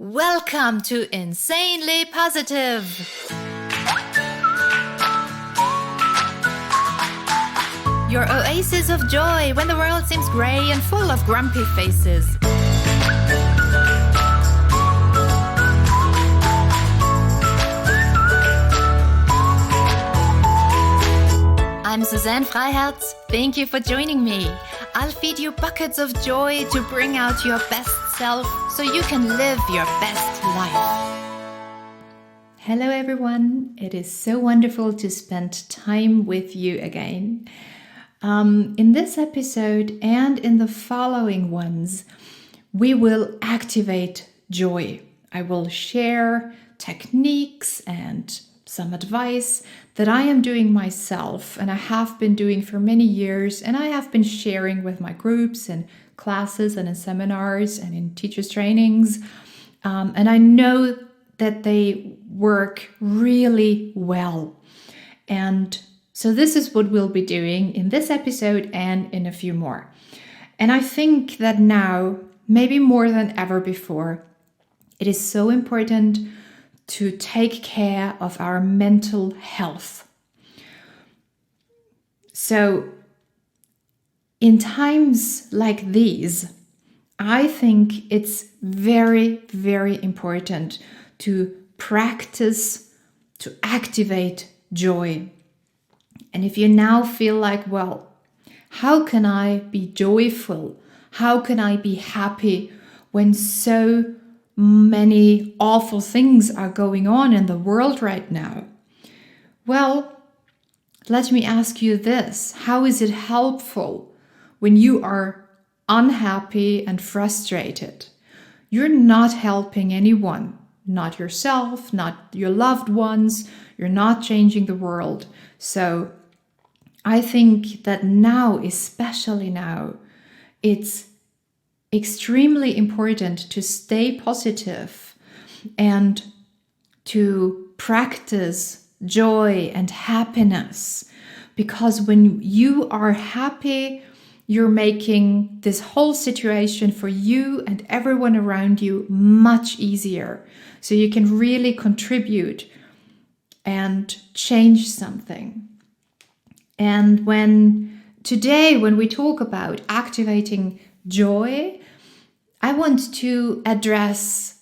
Welcome to Insanely Positive. Your oasis of joy when the world seems grey and full of grumpy faces. I'm Suzanne Freiherz. Thank you for joining me. I'll feed you buckets of joy to bring out your best self so you can live your best life. Hello everyone. It is so wonderful to spend time with you again. In this episode and in the following ones, we will activate joy. I will share techniques and some advice that I am doing myself and I have been doing for many years, and I have been sharing with my groups and classes and in seminars and in teachers trainings, and I know that they work really well. And so this is what we'll be doing in this episode and in a few more. And I think that now, maybe more than ever before, it is so important to take care of our mental health. So in times like these, I think it's very, very important to practice, to activate joy. And if you now feel like, well, how can I be joyful? How can I be happy when so many awful things are going on in the world right now? Well, let me ask you this. How is it helpful when you are unhappy and frustrated? You're not helping anyone, not yourself, not your loved ones. You're not changing the world. So I think that now, especially now, it's extremely important to stay positive and to practice joy and happiness, because when you are happy, you're making this whole situation for you and everyone around you much easier. So you can really contribute and change something. And when we talk about activating joy, I want to address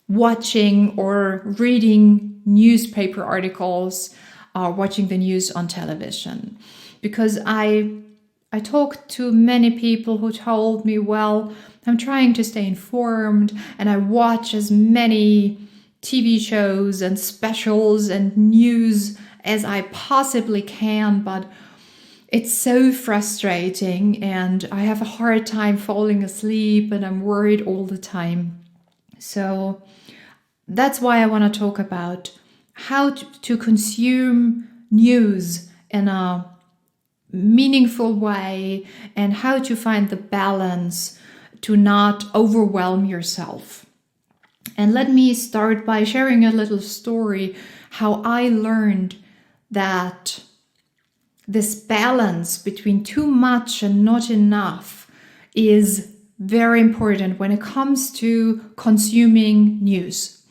watching or reading newspaper articles or watching the news on television. Because I talked to many people who told me, well, I'm trying to stay informed and I watch as many TV shows and specials and news as I possibly can, but it's so frustrating and I have a hard time falling asleep and I'm worried all the time. So that's why I want to talk about how to consume news in a meaningful way and how to find the balance to not overwhelm yourself. And let me start by sharing a little story how I learned that this balance between too much and not enough is very important when it comes to consuming news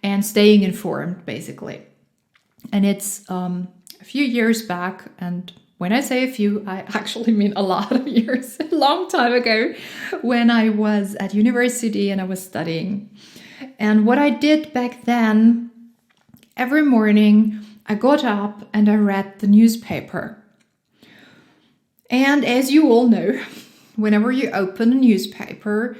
and staying informed, basically. And it's a few years back, and when I say a few, I actually mean a lot of years, a long time ago, when I was at university and I was studying. And what I did back then, every morning I got up and I read the newspaper. And as you all know, whenever you open a newspaper,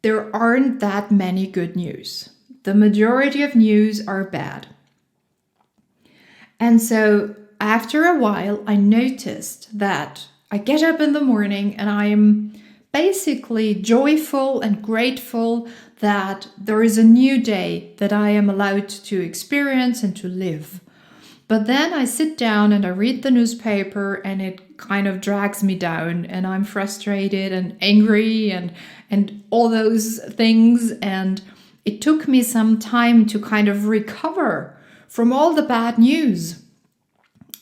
there aren't that many good news. The majority of news are bad. And so after a while, I noticed that I get up in the morning and I'm basically joyful and grateful that there is a new day that I am allowed to experience and to live. But then I sit down and I read the newspaper and it kind of drags me down and I'm frustrated and angry and all those things. And it took me some time to kind of recover from all the bad news.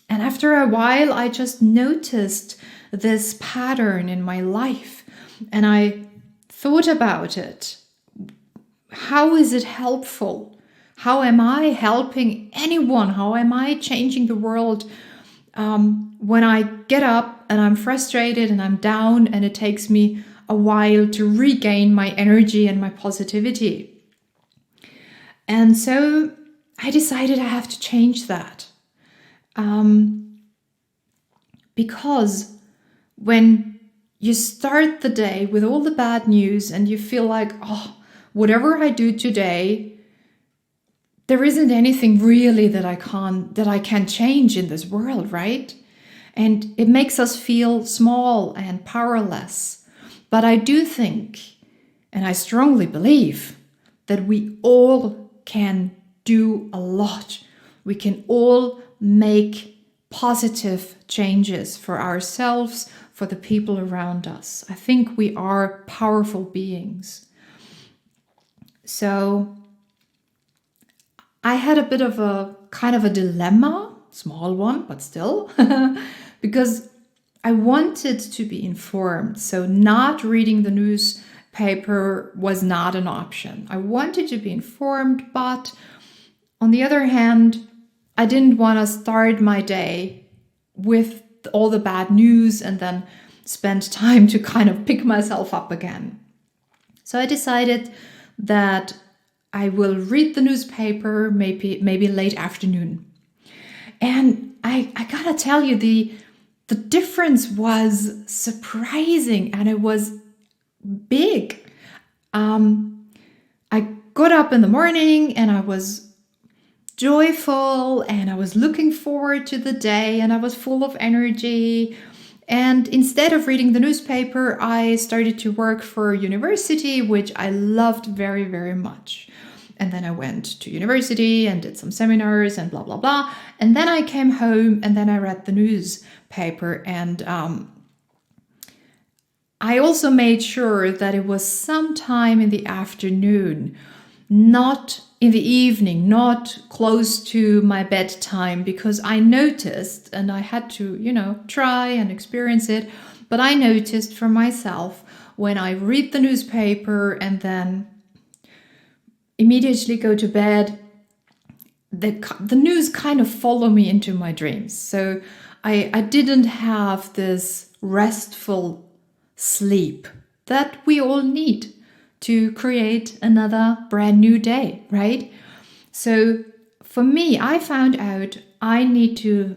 And after a while, I just noticed this pattern in my life and I thought about it. how is it helpful? How am I helping anyone? How am I changing the world when I get up and I'm frustrated and I'm down and it takes me a while to regain my energy and my positivity? And so I decided I have to change that. Because when you start the day with all the bad news and you feel like, oh, whatever I do today, there isn't anything really that I can change in this world, right? And it makes us feel small and powerless. But I do think, and I strongly believe, that we all can do a lot. We can all make positive changes for ourselves, for the people around us. I think we are powerful beings. So I had a bit of a kind of a dilemma, small one, but still, because I wanted to be informed. So not reading the newspaper was not an option. I wanted to be informed, but on the other hand, I didn't want to start my day with all the bad news and then spend time to kind of pick myself up again. So I decided that I will read the newspaper maybe late afternoon. And I gotta tell you, the difference was surprising and it was big. I got up in the morning and I was joyful and I was looking forward to the day and I was full of energy. And instead of reading the newspaper, I started to work for university, which I loved very, very much. And then I went to university and did some seminars and blah, blah, blah. And then I came home and then I read the newspaper. And I also made sure that it was sometime in the afternoon, not in the evening, not close to my bedtime, because I noticed, and I had to, try and experience it, but I noticed for myself when I read the newspaper and then immediately go to bed, the news kind of follow me into my dreams. So I didn't have this restful sleep that we all need to create another brand new day, right? So for me, I found out I need to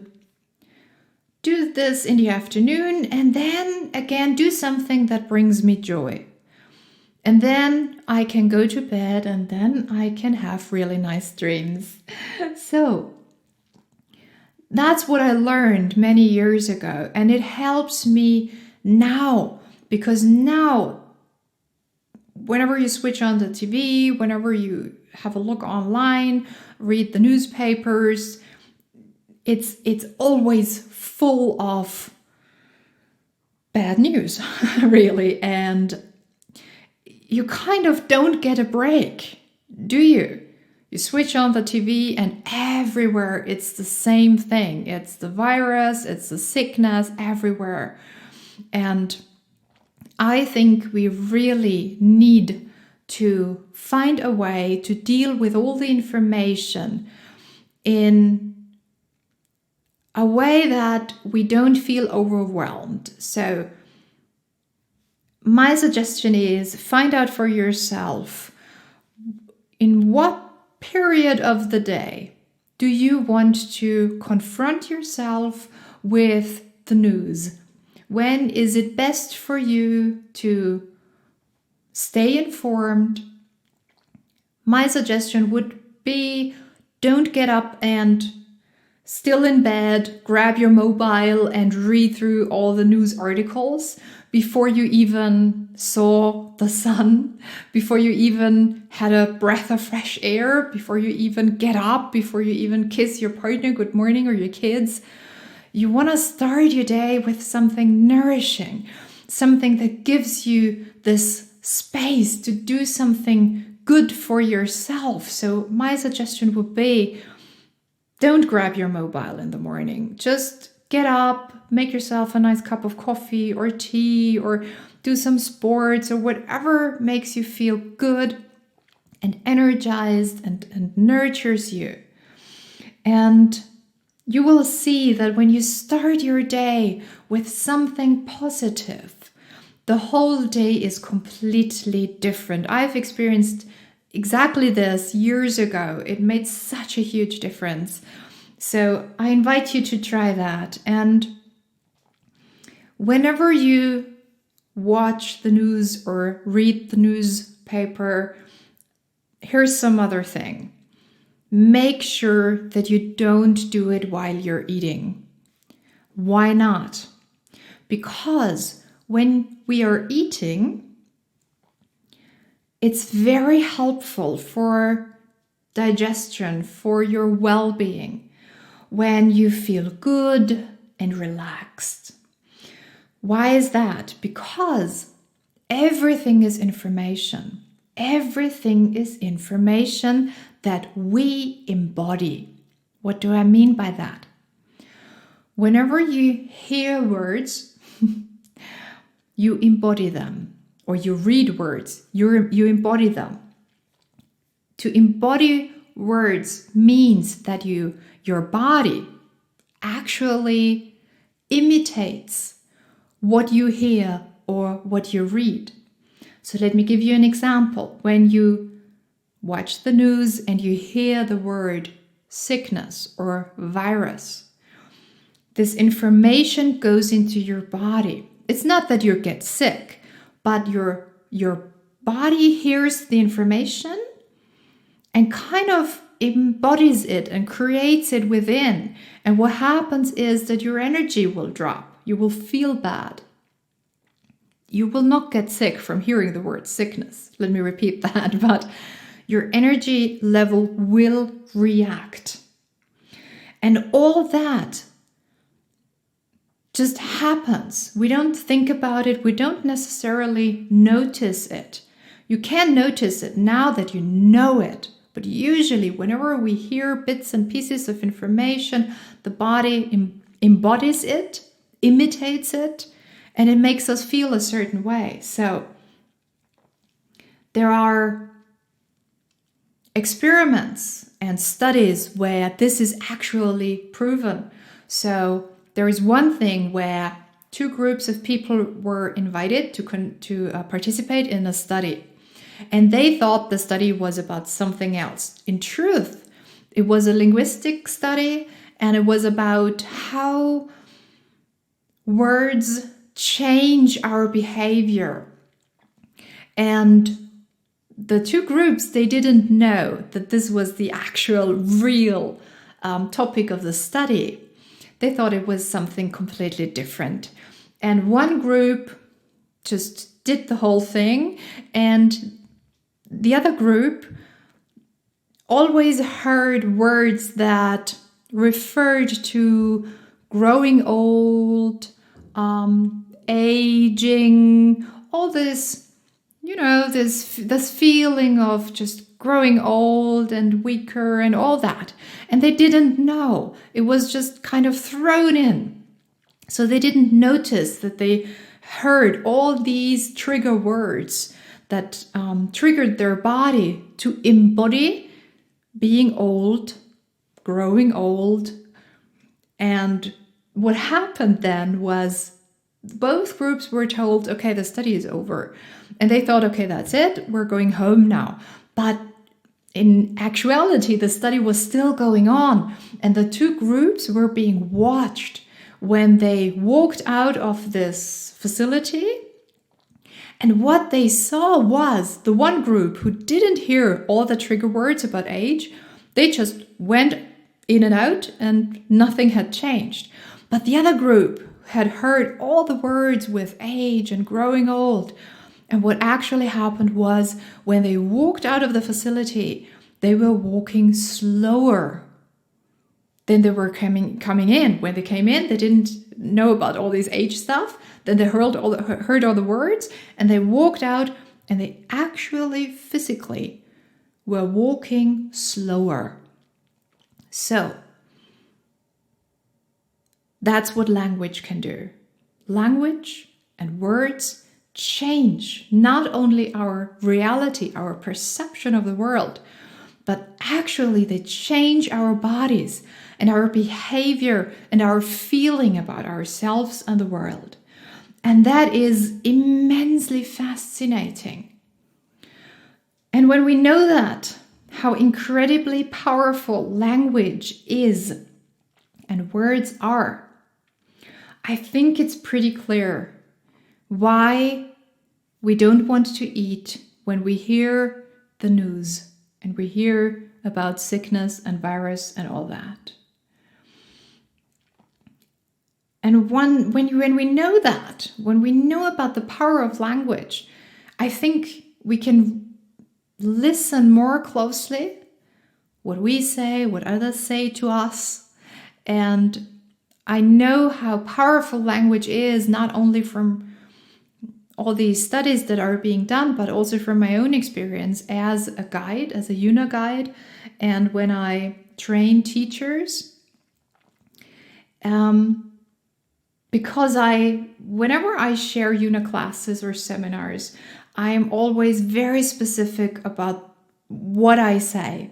do this in the afternoon and then again do something that brings me joy. And then I can go to bed and then I can have really nice dreams. So that's what I learned many years ago. And it helps me now, because now whenever you switch on the TV, whenever you have a look online, read the newspapers, it's always full of bad news, really. And you kind of don't get a break, do you? You switch on the TV and everywhere it's the same thing. It's the virus, it's the sickness everywhere. And I think we really need to find a way to deal with all the information in a way that we don't feel overwhelmed. So my suggestion is find out for yourself in what period of the day do you want to confront yourself with the news? When is it best for you to stay informed? My suggestion would be don't get up and still in bed, grab your mobile and read through all the news articles before you even saw the sun, before you even had a breath of fresh air, before you even get up, before you even kiss your partner good morning or your kids. You want to start your day with something nourishing, something that gives you this space to do something good for yourself. So my suggestion would be, don't grab your mobile in the morning. Just get up, make yourself a nice cup of coffee or tea, or do some sports or whatever makes you feel good. and energized and nurtures you. And you will see that when you start your day with something positive, the whole day is completely different. I've experienced exactly this years ago. It made such a huge difference. So I invite you to try that. And whenever you watch the news or read the newspaper, here's some other thing. Make sure that you don't do it while you're eating. Why not? Because when we are eating, it's very helpful for digestion, for your well-being, when you feel good and relaxed. Why is that? Because everything is information. Everything is information that we embody. What do I mean by that? Whenever you hear words, you embody them, or you read words, you embody them. To embody words means that your body actually imitates what you hear or what you read. So let me give you an example. When you watch the news and you hear the word sickness or virus, this information goes into your body. It's not that you get sick, but your body hears the information and kind of embodies it and creates it within. And what happens is that your energy will drop. You will feel bad. You will not get sick from hearing the word sickness. Let me repeat that. But your energy level will react. And all that just happens. We don't think about it. We don't necessarily notice it. You can notice it now that you know it. But usually, whenever we hear bits and pieces of information, the body embodies it, imitates it, and it makes us feel a certain way. So there are experiments and studies where this is actually proven. So there is one thing where two groups of people were invited to participate in a study. And they thought the study was about something else. In truth, it was a linguistic study, and it was about how words change our behavior. And the two groups, they didn't know that this was the actual real topic of the study. They thought it was something completely different. And one group just did the whole thing, and the other group always heard words that referred to growing old, aging, all this, this feeling of just growing old and weaker and all that. And they didn't know. It was just kind of thrown in. So they didn't notice that they heard all these trigger words that triggered their body to embody being old, growing old. And what happened then was both groups were told, okay, the study is over. And they thought, okay, that's it. We're going home now. But in actuality, the study was still going on. And the two groups were being watched when they walked out of this facility. And what they saw was the one group who didn't hear all the trigger words about age, they just went in and out and nothing had changed. But the other group had heard all the words with age and growing old. And what actually happened was when they walked out of the facility, they were walking slower than they were coming in. When they came in, they didn't know about all this age stuff. Then they heard all the words, and they walked out, and they actually physically were walking slower. So that's what language can do. Language and words change not only our reality, our perception of the world, but actually they change our bodies and our behavior and our feeling about ourselves and the world. And that is immensely fascinating. And when we know that, how incredibly powerful language is and words are, I think it's pretty clear why we don't want to eat when we hear the news and we hear about sickness and virus and all that. And when we know that, when we know about the power of language, I think we can listen more closely what we say, what others say to us. And I know how powerful language is, not only from all these studies that are being done, but also from my own experience as a guide, as a Yuna guide, and when I train teachers. Because whenever I share Yuna classes or seminars, I am always very specific about what I say.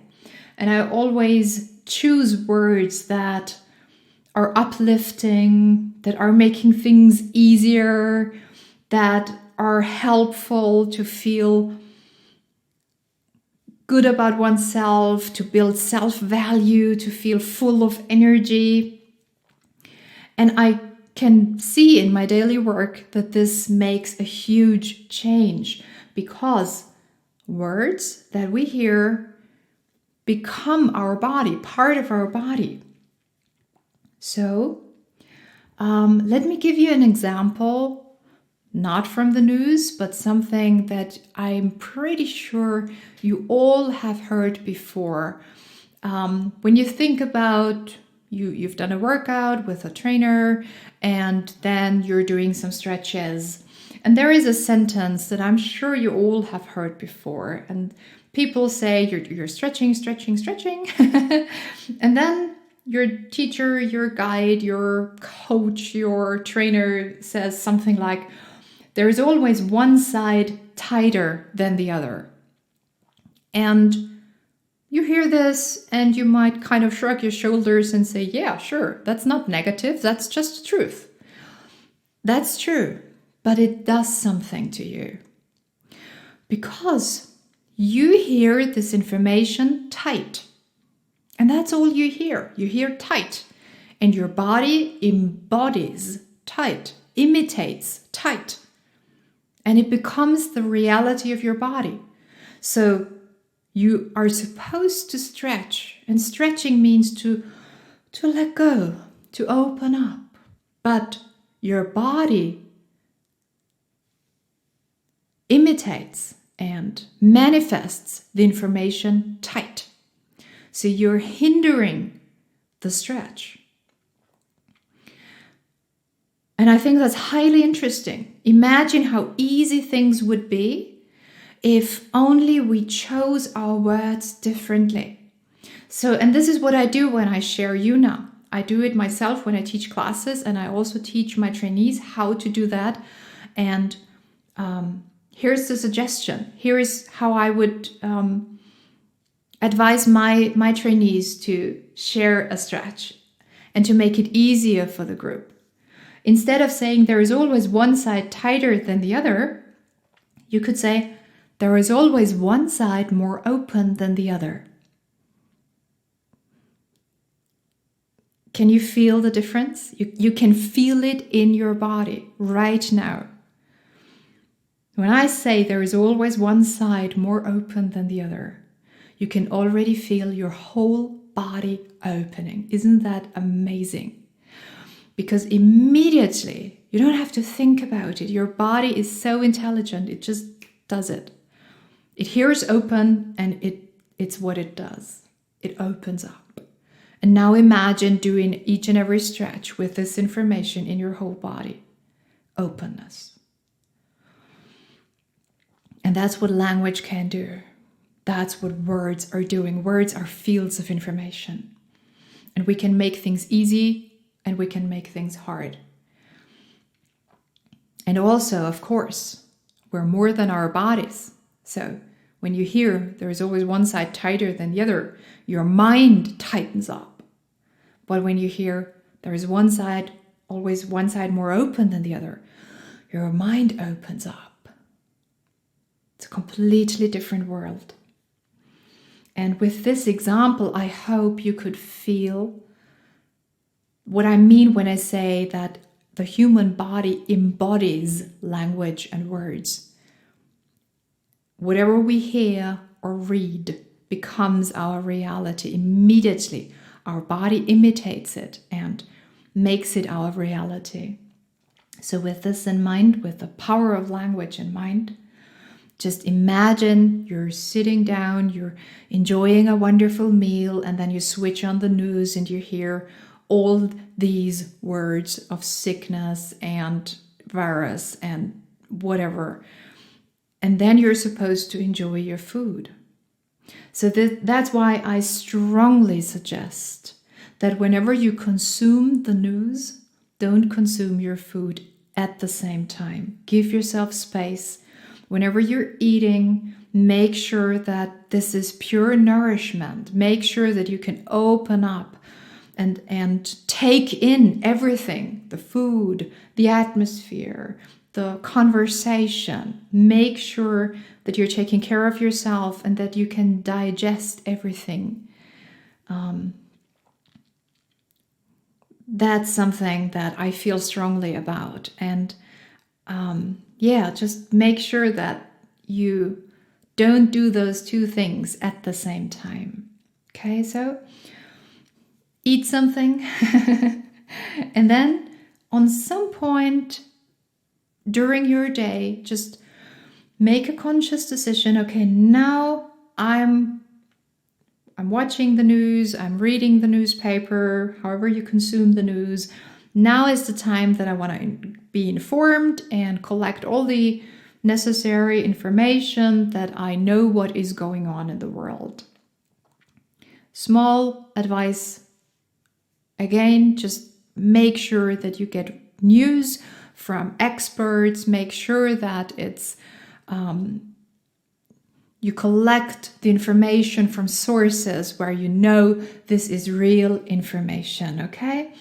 And I always choose words that are uplifting, that are making things easier, that are helpful to feel good about oneself, to build self-value, to feel full of energy. And I can see in my daily work that this makes a huge change, because words that we hear become our body, part of our body. So let me give you an example, not from the news, but something that I'm pretty sure you all have heard before. When you think about you've done a workout with a trainer and then you're doing some stretches, and there is a sentence that I'm sure you all have heard before, and people say you're stretching, and then your teacher, your guide, your coach, your trainer says something like, there is always one side tighter than the other. And you hear this and you might kind of shrug your shoulders and say, yeah, sure, that's not negative, that's just the truth. That's true, but it does something to you. Because you hear this information tight. And that's all you hear. You hear tight. And your body embodies tight, imitates tight. And it becomes the reality of your body. So you are supposed to stretch. And stretching means to let go, to open up. But your body imitates and manifests the information tight. So you're hindering the stretch. And I think that's highly interesting. Imagine how easy things would be if only we chose our words differently. So, and this is what I do when I share Yuna. I do it myself when I teach classes, and I also teach my trainees how to do that. And here's the suggestion. Here is how I would advise my trainees to share a stretch and to make it easier for the group. Instead of saying there is always one side tighter than the other, you could say there is always one side more open than the other. Can you feel the difference? You can feel it in your body right now. When I say there is always one side more open than the other, you can already feel your whole body opening. Isn't that amazing? Because immediately, you don't have to think about it. Your body is so intelligent, it just does it. It hears open and it's what it does. It opens up. And now imagine doing each and every stretch with this information in your whole body. Openness. And that's what language can do. That's what words are doing. Words are fields of information. And we can make things easy and we can make things hard. And also, of course, we're more than our bodies. So when you hear there is always one side tighter than the other, your mind tightens up. But when you hear there is always one side more open than the other, your mind opens up. It's a completely different world. And with this example, I hope you could feel what I mean when I say that the human body embodies language and words. Whatever we hear or read becomes our reality immediately. Our body imitates it and makes it our reality. So with this in mind, with the power of language in mind, just imagine you're sitting down, you're enjoying a wonderful meal, and then you switch on the news and you hear all these words of sickness and virus and whatever. And then you're supposed to enjoy your food. So that's why I strongly suggest that whenever you consume the news, don't consume your food at the same time. Give yourself space. Whenever you're eating, make sure that this is pure nourishment. Make sure that you can open up and take in everything, the food, the atmosphere, the conversation. Make sure that you're taking care of yourself and that you can digest everything. That's something that I feel strongly about. And just make sure that you don't do those two things at the same time. Okay, so eat something and then on some point during your day, just make a conscious decision. Okay, now I'm watching the news, I'm reading the newspaper, however you consume the news. Now is the time that I want to be informed and collect all the necessary information that I know what is going on in the world. Small advice. Again, just make sure that you get news from experts. Make sure that it's you collect the information from sources where you know this is real information, okay?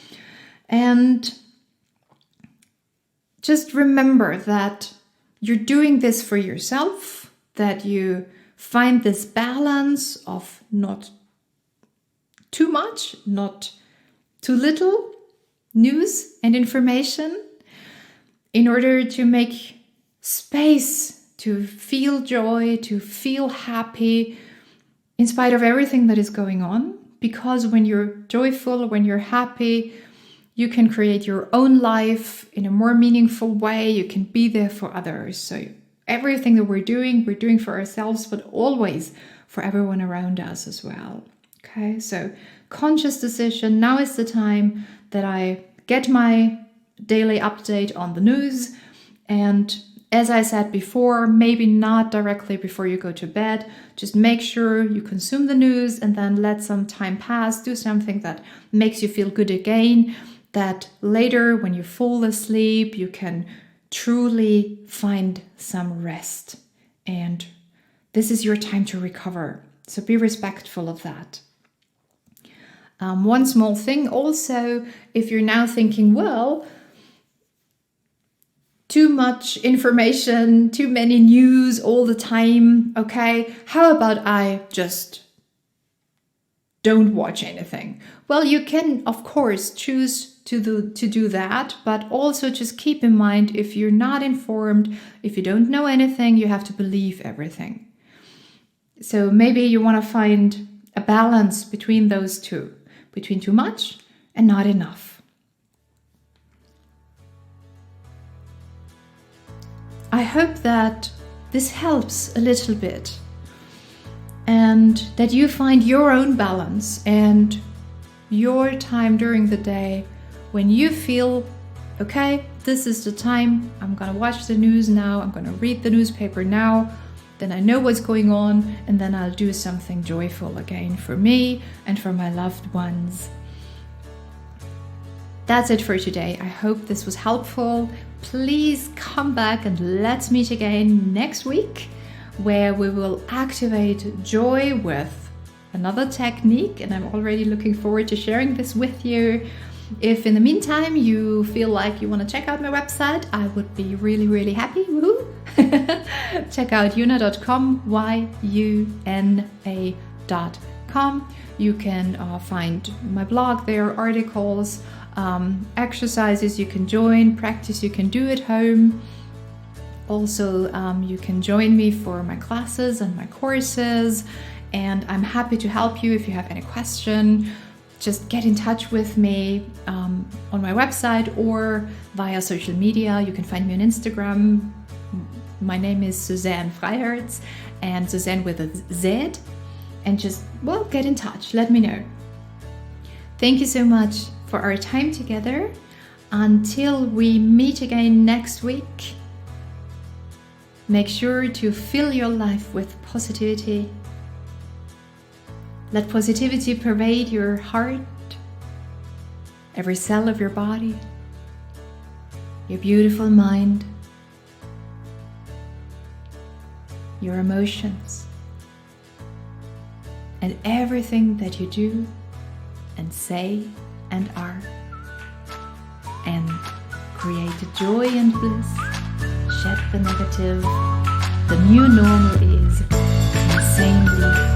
And just remember that you're doing this for yourself, that you find this balance of not too much, not too little news and information in order to make space to feel joy, to feel happy in spite of everything that is going on. Because when you're joyful, when you're happy, you can create your own life in a more meaningful way. You can be there for others. So everything that we're doing for ourselves, but always for everyone around us as well. Okay, so conscious decision. Now is the time that I get my daily update on the news. And as I said before, maybe not directly before you go to bed. Just make sure you consume the news and then let some time pass. Do something that makes you feel good again. That later, when you fall asleep, you can truly find some rest. And this is your time to recover. So be respectful of that. One small thing also, if you're now thinking, well, too much information, too many news all the time. Okay, how about I just don't watch anything? Well, you can, of course, choose to do that, but also just keep in mind, if you're not informed, if you don't know anything, you have to believe everything. So maybe you want to find a balance between those two, between too much and not enough. I hope that this helps a little bit and that you find your own balance and your time during the day when you feel, okay, this is the time, I'm gonna watch the news now, I'm gonna read the newspaper now, then I know what's going on, and then I'll do something joyful again for me and for my loved ones. That's it for today. I hope this was helpful. please come back and let's meet again next week, where we will activate joy with another technique, and I'm already looking forward to sharing this with you. If in the meantime you feel like you want to check out my website, I would be really, really happy. Woohoo! Check out yuna.com, yuna.com. You can find my blog there, articles, exercises you can join, practice you can do at home. Also, you can join me for my classes and my courses, and I'm happy to help you if you have any question. Just get in touch with me on my website or via social media. You can find me on Instagram. My name is Suzanne Freihertz, and Suzanne with a Z. And just, well, get in touch. Let me know. Thank you so much for our time together. Until we meet again next week, make sure to fill your life with positivity. Let positivity pervade your heart, every cell of your body, your beautiful mind, your emotions, and everything that you do and say and are. And create joy and bliss, shed the negative. The new normal is insanely